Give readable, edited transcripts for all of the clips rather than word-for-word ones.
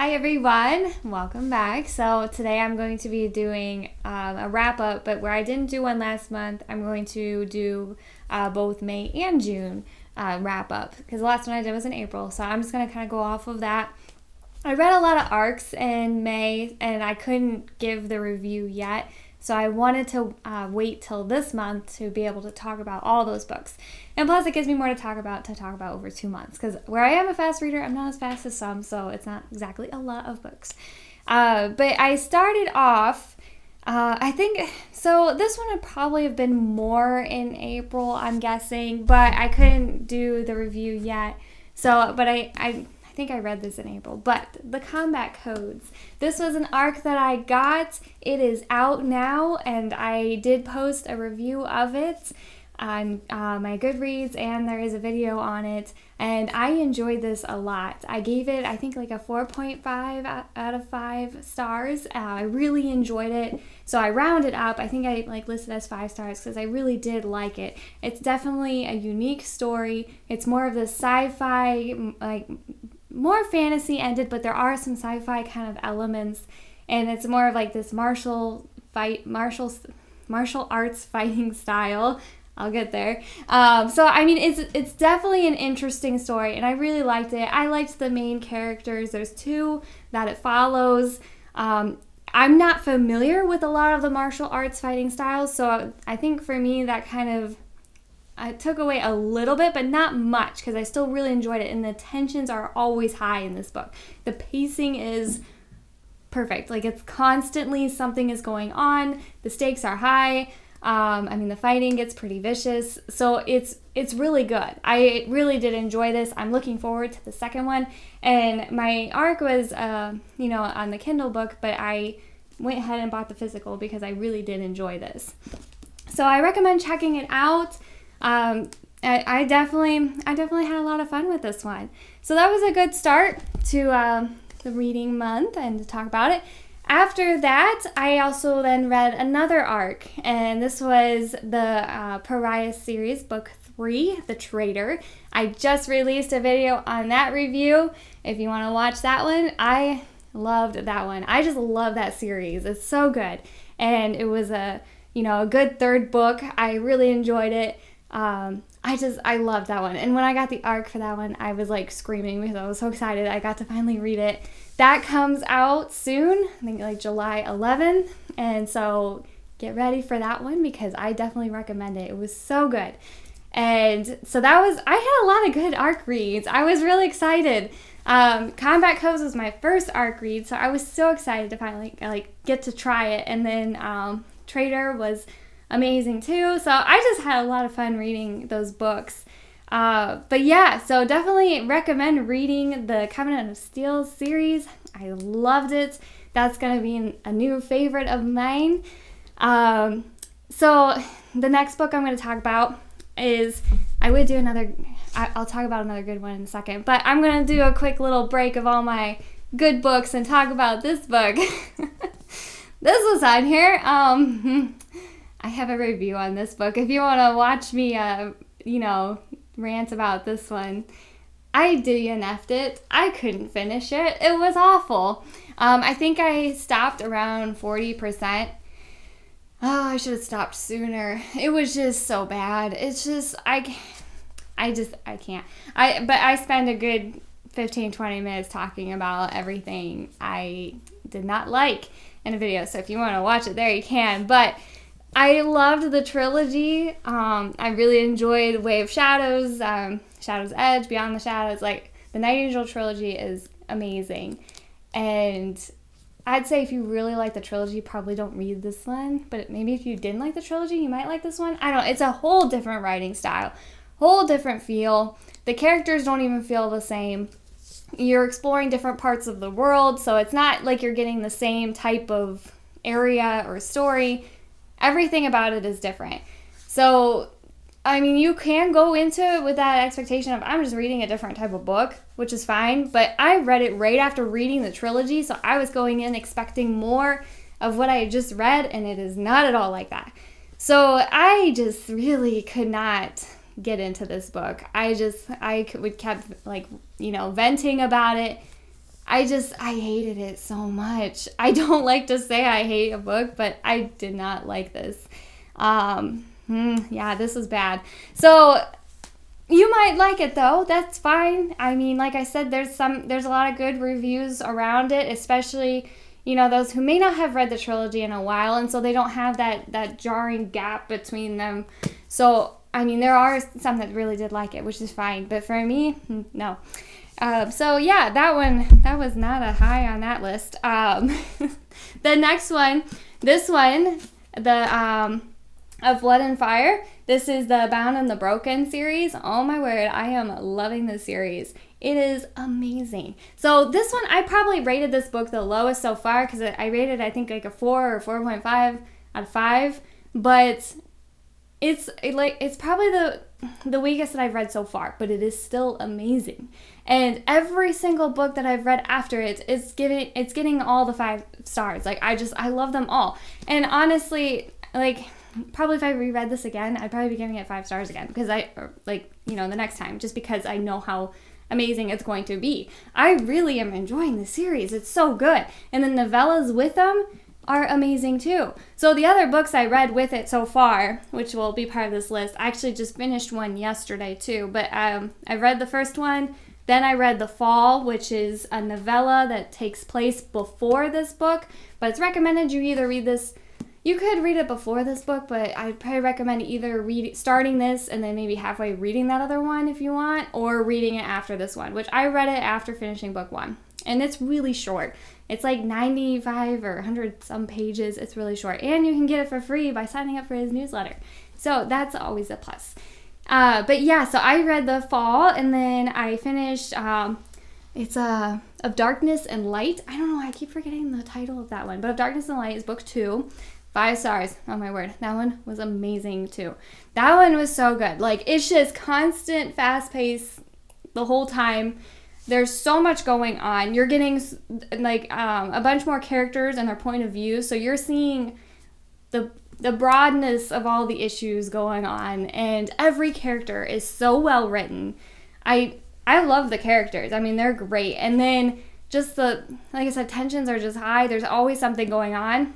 Hi everyone, welcome back. So today I'm going to be doing a wrap up, but where I didn't do one last month, I'm going to do both May and June wrap up because the last one I did was in April. So I'm just going to kind of go off of that. I read a lot of arcs in May and I couldn't give the review yet. So I wanted to wait till this month to be able to talk about all those books. And plus it gives me more to talk about over 2 months. Because where I am a fast reader, I'm not as fast as some, so it's not exactly a lot of books. But I started off, I think, so this one would probably have been more in April, I'm guessing. But I couldn't do the review yet. So, but I think I read this in April, but the Combat Codes. This was an arc that I got. It is out now, and I did post a review of it on my Goodreads, and there is a video on it, and I enjoyed this a lot. I gave it, I think, like a 4.5 out of 5 stars. I really enjoyed it, so I rounded up. I think I listed as 5 stars because I really did like it. It's definitely a unique story. It's more of the sci-fi, more fantasy ended, but there are some sci-fi kind of elements, and it's more of like this martial arts fighting style. I'll get there. So I mean, it's definitely an interesting story, and I really liked it. I liked the main characters. There's 2 that it follows. I'm not familiar with a lot of the martial arts fighting styles, so I think for me that kind of I took away a little bit, but not much, because I still really enjoyed it, and the tensions are always high in this book. The pacing is perfect. It's constantly something is going on. The stakes are high. The fighting gets pretty vicious, so it's really good. I really did enjoy this. I'm looking forward to the second one, and my arc was, on the Kindle book, but I went ahead and bought the physical because I really did enjoy this. So I recommend checking it out. I definitely had a lot of fun with this one. So that was a good start to the reading month and to talk about it. After that, I also then read another arc, and this was the Pariah series, book 3, The Traitor. I just released a video on that review. If you want to watch that one, I loved that one. I just love that series. It's so good, and it was a good third book. I really enjoyed it. I loved that one. And when I got the arc for that one, I was screaming because I was so excited. I got to finally read it. That comes out soon, I think July 11th. And so get ready for that one because I definitely recommend it. It was so good. And so I had a lot of good arc reads. I was really excited. Combat Codes was my first arc read, so I was so excited to finally get to try it. And then Traitor was amazing too. So I just had a lot of fun reading those books. But yeah, so definitely recommend reading the Covenant of Steel series. I loved it. That's going to be a new favorite of mine. So the next book I'm going to talk about is, I'll talk about another good one in a second, but I'm going to do a quick little break of all my good books and talk about this book. This was on here. I have a review on this book. If you want to watch me, rant about this one, I DNF'd it. I couldn't finish it. It was awful. I think I stopped around 40%. Oh, I should have stopped sooner. It was just so bad. It's just, I can't. But I spent a good 15-20 minutes talking about everything I did not like in a video. So if you want to watch it there, you can. But I loved the trilogy. I really enjoyed Way of Shadows, Shadow's Edge, Beyond the Shadows. The Night Angel trilogy is amazing. And I'd say if you really like the trilogy, probably don't read this one. But maybe if you didn't like the trilogy, you might like this one. I don't know. It's a whole different writing style, whole different feel. The characters don't even feel the same. You're exploring different parts of the world, so it's not like you're getting the same type of area or story. Everything about it is different. So, you can go into it with that expectation of, I'm just reading a different type of book, which is fine. But I read it right after reading the trilogy, so I was going in expecting more of what I had just read, and it is not at all like that. So I just really could not get into this book. I kept venting about it. I hated it so much. I don't like to say I hate a book, but I did not like this. Yeah, this was bad. So you might like it though. That's fine. I mean, like I said, there's a lot of good reviews around it, especially, those who may not have read the trilogy in a while, and so they don't have that jarring gap between them. So, I mean, there are some that really did like it, which is fine. But for me, no. So yeah, that was not a high on that list. The next one, this one, the of Blood and Fire. This is the Bound and the Broken series. Oh my word, I am loving this series. It is amazing. So this one, I probably rated this book the lowest so far because I rated, I think, like a 4 or 4.5 out of 5. But it's probably the weakest that I've read so far, but it is still amazing. And every single book that I've read after it's getting all the 5 stars. Like, I love them all. And honestly, like, probably if I reread this again, I'd probably be giving it 5 stars again because the next time, just because I know how amazing it's going to be. I really am enjoying the series. It's so good. And the novellas with them are amazing too. So the other books I read with it so far, which will be part of this list, I actually just finished one yesterday too, but I read the first one, then I read The Fall, which is a novella that takes place before this book, but it's recommended you either read this. You could read it before this book, but I'd probably recommend either starting this and then maybe halfway reading that other one if you want, or reading it after this one, which I read it after finishing book 1. And it's really short. It's like 95 or 100 some pages. It's really short. And you can get it for free by signing up for his newsletter. So that's always a plus. But yeah, so I read The Fall, and then I finished, it's Of Darkness and Light. I don't know, I keep forgetting the title of that one. But Of Darkness and Light is book 2. 5 stars. Oh my word. That one was amazing too. That one was so good. Like, it's just constant, fast pace the whole time. There's so much going on. You're getting like a bunch more characters and their point of view. So you're seeing the broadness of all the issues going on, and every character is so well written. I love the characters. I mean, they're great. And then just like I said, tensions are just high. There's always something going on.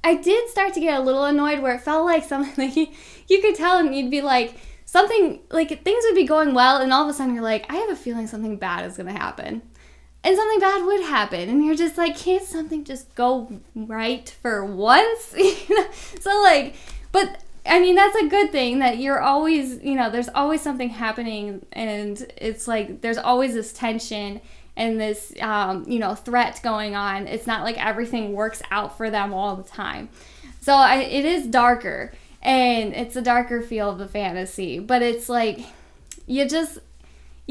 I did start to get a little annoyed where it felt like something, like you could tell, and you'd be like, something, like things would be going well, and all of a sudden you're like, I have a feeling something bad is going to happen. And something bad would happen, and you're just like, can't something just go right for once? So like, but I mean, that's a good thing that you're always, there's always something happening, and it's like, there's always this tension and this, threat going on. It's not like everything works out for them all the time. So it is darker, and it's a darker feel of the fantasy, but it's like, you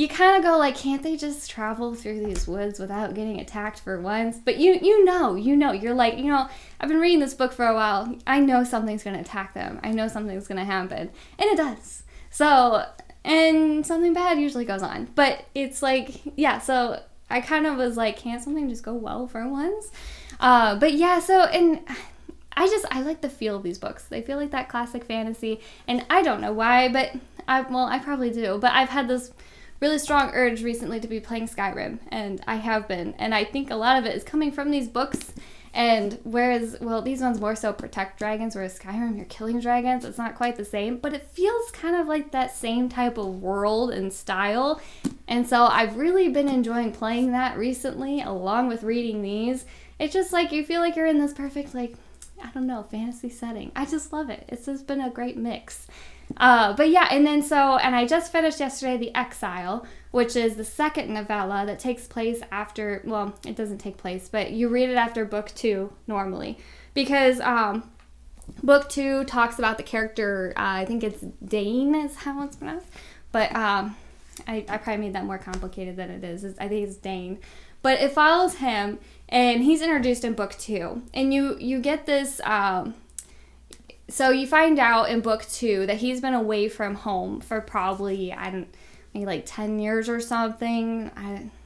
kind of go like, can't they just travel through these woods without getting attacked for once? But you're like, I've been reading this book for a while. I know something's going to attack them. I know something's going to happen. And it does. So, and something bad usually goes on. But it's like, yeah, so I kind of was like, can't something just go well for once? But yeah, so, and I like the feel of these books. They feel like that classic fantasy, and I don't know why, but I probably do, but I've had this really strong urge recently to be playing Skyrim, and I have been, and I think a lot of it is coming from these books. And whereas, these ones more so protect dragons, whereas Skyrim, you're killing dragons. It's not quite the same, but it feels kind of like that same type of world and style. And so I've really been enjoying playing that recently, along with reading these. It's just like, you feel like you're in this perfect, like, I don't know, fantasy setting. I just love it. It's just been a great mix. But yeah, and I just finished yesterday The Exile, which is the second novella that takes place after, it doesn't take place, but you read it after book 2 normally, because book 2 talks about the character, I think it's Dane is how it's pronounced, but I probably made that more complicated than it is. I think it's Dane, but it follows him, and he's introduced in book 2, and you get this, so you find out in book 2 that he's been away from home for probably, maybe like 10 years or something.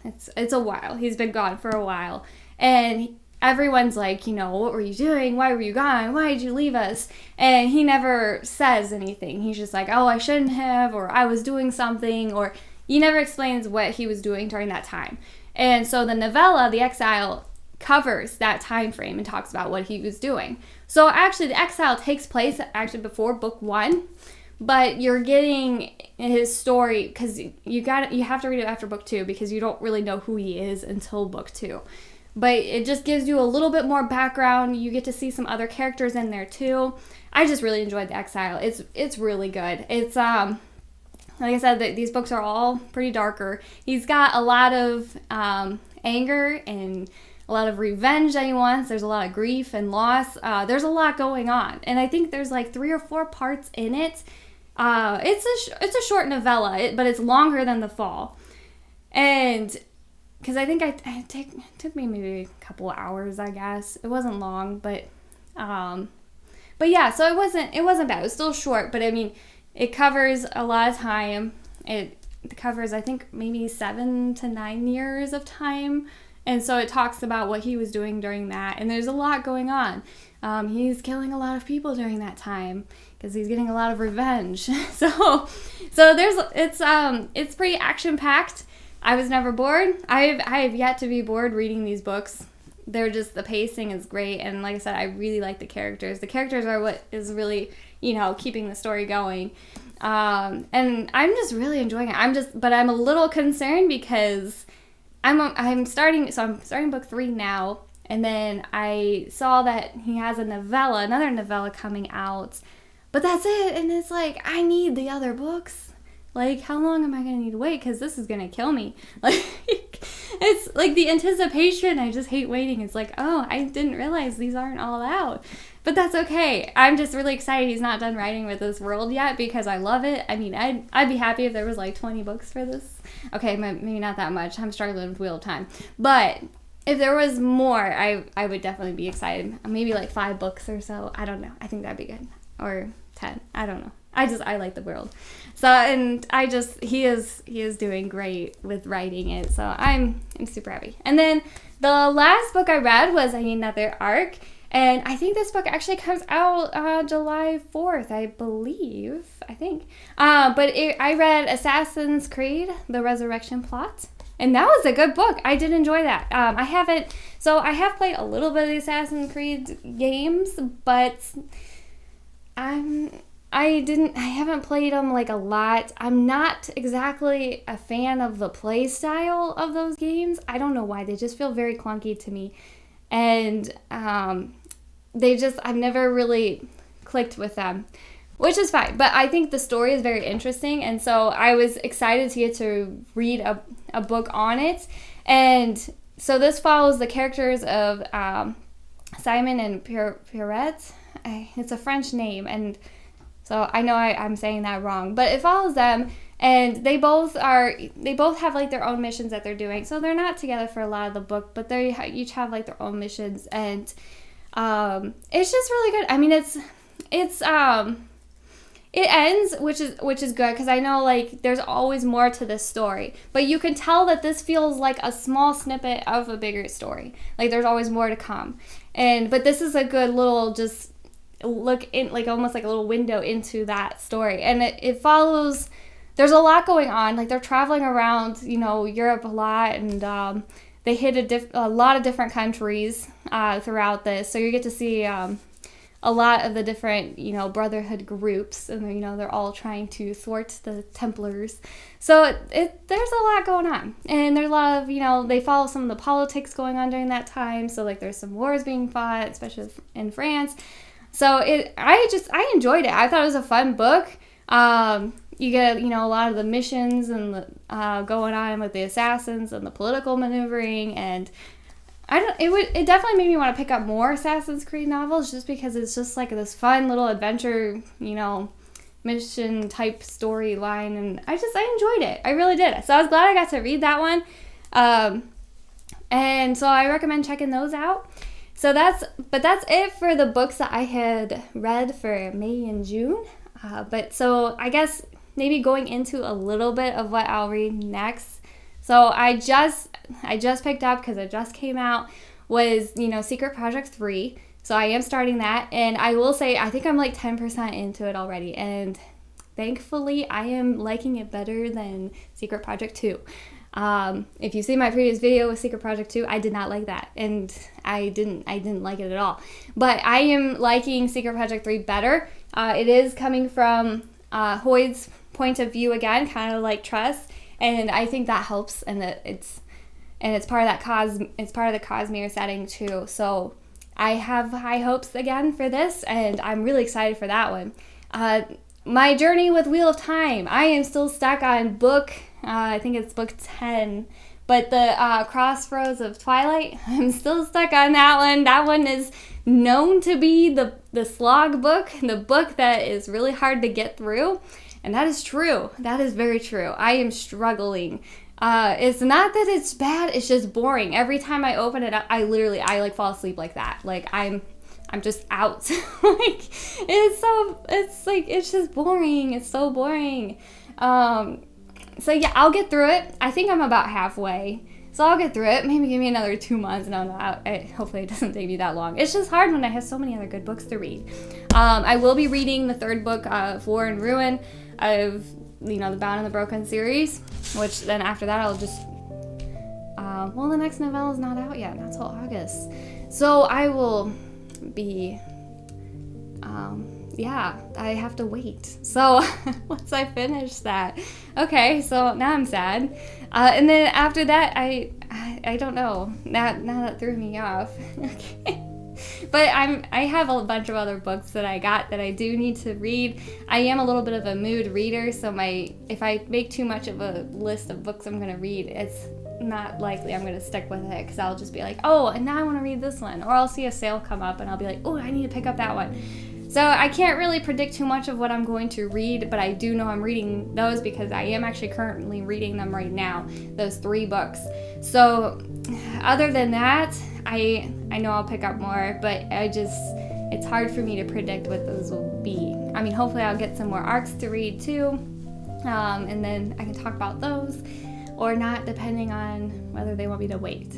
It's a while. He's been gone for a while. And everyone's like, what were you doing? Why were you gone? Why did you leave us? And he never says anything. He's just like, oh, I shouldn't have, or I was doing something, or he never explains what he was doing during that time. And so the novella, The Exile, covers that time frame and talks about what he was doing. So actually, The Exile takes place actually before book 1, but you're getting his story because you have to read it after book 2 because you don't really know who he is until book 2. But it just gives you a little bit more background. You get to see some other characters in there too. I just really enjoyed The Exile. It's really good. It's like I said, these books are all pretty darker. He's got a lot of anger and a lot of revenge that he wants. There's a lot of grief and loss. There's a lot going on, and I think there's like 3 or 4 parts in it. It's a short novella, but it's longer than The Fall, and because I think it took me maybe a couple of hours. I guess it wasn't long, but yeah. So it wasn't bad. It was still short, but I mean, it covers a lot of time. It covers, I think, maybe 7 to 9 years of time. And so it talks about what he was doing during that. And there's a lot going on. He's killing a lot of people during that time because he's getting a lot of revenge. so it's pretty action-packed. I was never bored. I have yet to be bored reading these books. The pacing is great. And like I said, I really like the characters. The characters are what is really, keeping the story going. And I'm just really enjoying it. But I'm a little concerned because I'm starting book 3 now, and then I saw that he has another novella coming out, but that's it, and it's like, I need the other books. Like, how long am I going to need to wait? Because this is going to kill me. Like, it's like the anticipation. I just hate waiting. It's like, oh, I didn't realize these aren't all out. But that's okay. I'm just really excited he's not done writing with this world yet because I love it. I mean, I'd be happy if there was like 20 books for this. Okay, maybe not that much. I'm struggling with Wheel of Time. But if there was more, I would definitely be excited. Maybe like 5 books or so. I don't know. I think that'd be good. Or 10. I don't know. I like the world. So, and he is doing great with writing it. So I'm super happy. And then the last book I read was Another Arc. And I think this book actually comes out July 4th, I think. But I read Assassin's Creed, The Resurrection Plot. And that was a good book. I did enjoy that. I have played a little bit of the Assassin's Creed games, but I haven't played them like a lot. I'm not exactly a fan of the play style of those games. I don't know why. They just feel very clunky to me. And I've never really clicked with them, which is fine. But I think the story is very interesting. And so I was excited to get to read a book on it. And so this follows the characters of Simon and Pierrette. It's a French name, and so I know I'm saying that wrong, but it follows them, and they both have like their own missions that they're doing. So they're not together for a lot of the book, but they each have like their own missions, and it's just really good. I mean, it ends, which is good, because I know like there's always more to this story, but you can tell that this feels like a small snippet of a bigger story. Like there's always more to come, but this is a good little just look in, like almost like a little window into that story. And it follows, there's a lot going on. Like they're traveling around Europe a lot, and they hit a lot of different countries throughout this, so you get to see a lot of the different brotherhood groups, and they're all trying to thwart the Templars. So there's a lot going on, and there's a lot of they follow some of the politics going on during that time. So like there's some wars being fought, especially in France. So I enjoyed it. I thought it was a fun book. You get a lot of the missions and the going on with the assassins and the political maneuvering, and it definitely made me want to pick up more Assassin's Creed novels, just because it's just like this fun little adventure, mission type storyline, and I enjoyed it. I really did. So I was glad I got to read that one. And so I recommend checking those out. So that's it for the books that I had read for May and June. But so I guess maybe going into a little bit of what I'll read next. So I just picked up, because it just came out, was Secret Project 3. So I am starting that, and I will say I think I'm like 10% into it already, and thankfully I am liking it better than Secret Project 2. If you see my previous video with Secret Project 2, I did not like that, and I didn't like it at all. But I am liking Secret Project 3 better. It is coming from Hoyd's point of view again, kind of like Tress, and I think that helps, and that it's part of that it's part of the Cosmere setting too. So I have high hopes again for this, and I'm really excited for that one. My journey with Wheel of Time, I am still stuck on book, I think it's book 10, but the Crossroads of Twilight, I'm still stuck on that one. That one is known to be the slog book, the book that is really hard to get through, and that is true. That is very true. I am struggling. It's not that it's bad, it's just boring. Every time I open it up, I like fall asleep like that. Like I'm just out. Like it's just boring. It's so boring. So yeah, I'll get through it. I think I'm about halfway. So I'll get through it. Maybe give me another 2 months. No, hopefully it doesn't take me that long. It's just hard when I have so many other good books to read. I will be reading the third book of War and Ruin of, the Bound and the Broken series, which then after that I'll just, the next novella is not out yet, not till August. So I will be, I have to wait. So once I finish that, okay, so now I'm sad. And then after that, I don't know. Now that threw me off. Okay. But I have a bunch of other books that I got that I do need to read. I am a little bit of a mood reader, so if I make too much of a list of books I'm going to read, it's not likely I'm going to stick with it, because I'll just be like, oh, and now I want to read this one. Or I'll see a sale come up and I'll be like, oh, I need to pick up that one. So I can't really predict too much of what I'm going to read, but I do know I'm reading those because I am actually currently reading them right now, those 3 books. So other than that, I know I'll pick up more, but it's hard for me to predict what those will be. I mean, hopefully I'll get some more arcs to read too, and then I can talk about those, or not, depending on whether they want me to wait.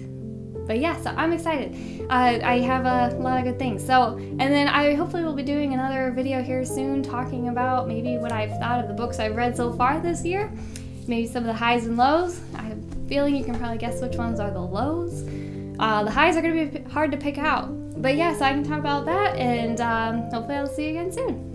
But yeah, so I'm excited. I have a lot of good things. So, and then I hopefully will be doing another video here soon talking about maybe what I've thought of the books I've read so far this year. Maybe some of the highs and lows. I have a feeling you can probably guess which ones are the lows. The highs are going to be hard to pick out. But yeah, so I can talk about that, and hopefully I'll see you again soon.